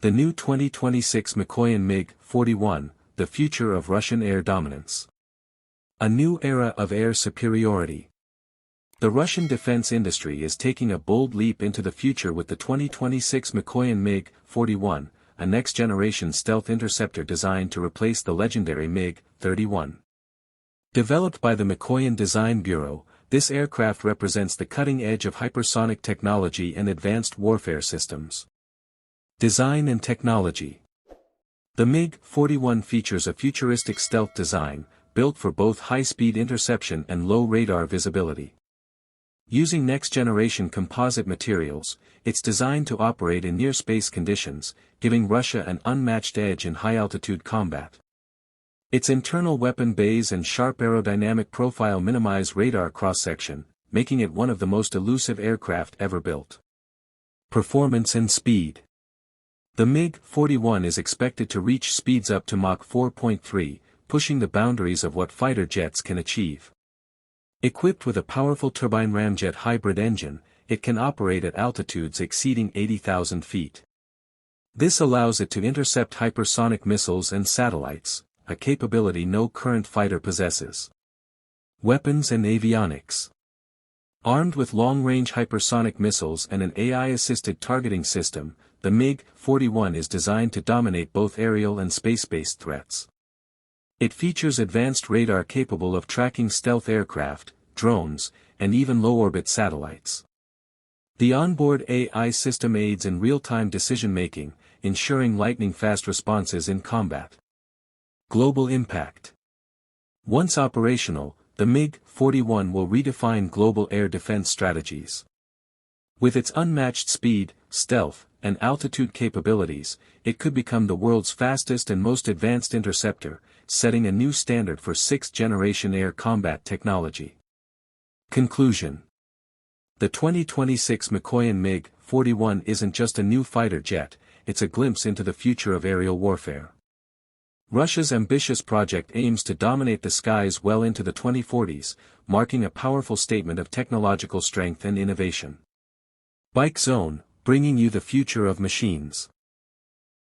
The new 2026 Mikoyan MiG-41, the future of Russian air dominance. A new era of air superiority. The Russian defense industry is taking a bold leap into the future with the 2026 Mikoyan MiG-41, a next-generation stealth interceptor designed to replace the legendary MiG-31. Developed by the Mikoyan Design Bureau, this aircraft represents the cutting edge of hypersonic technology and advanced warfare systems. Design and technology. The MiG-41 features a futuristic stealth design, built for both high-speed interception and low radar visibility. Using next-generation composite materials, it's designed to operate in near-space conditions, giving Russia an unmatched edge in high-altitude combat. Its internal weapon bays and sharp aerodynamic profile minimize radar cross-section, making it one of the most elusive aircraft ever built. Performance and speed. The MiG-41 is expected to reach speeds up to Mach 4.3, pushing the boundaries of what fighter jets can achieve. Equipped with a powerful turbine ramjet hybrid engine, it can operate at altitudes exceeding 80,000 feet. This allows it to intercept hypersonic missiles and satellites, a capability no current fighter possesses. Weapons and avionics. Armed with long-range hypersonic missiles and an AI-assisted targeting system, the MiG-41 is designed to dominate both aerial and space-based threats. It features advanced radar capable of tracking stealth aircraft, drones, and even low-orbit satellites. The onboard AI system aids in real-time decision-making, ensuring lightning-fast responses in combat. Global impact. Once operational, the MiG-41 will redefine global air defense strategies. With its unmatched speed, stealth, and altitude capabilities, it could become the world's fastest and most advanced interceptor, setting a new standard for sixth-generation air combat technology. Conclusion. The 2026 Mikoyan MiG-41 isn't just a new fighter jet, it's a glimpse into the future of aerial warfare. Russia's ambitious project aims to dominate the skies well into the 2040s, marking a powerful statement of technological strength and innovation. Bike Zone, bringing you the future of machines.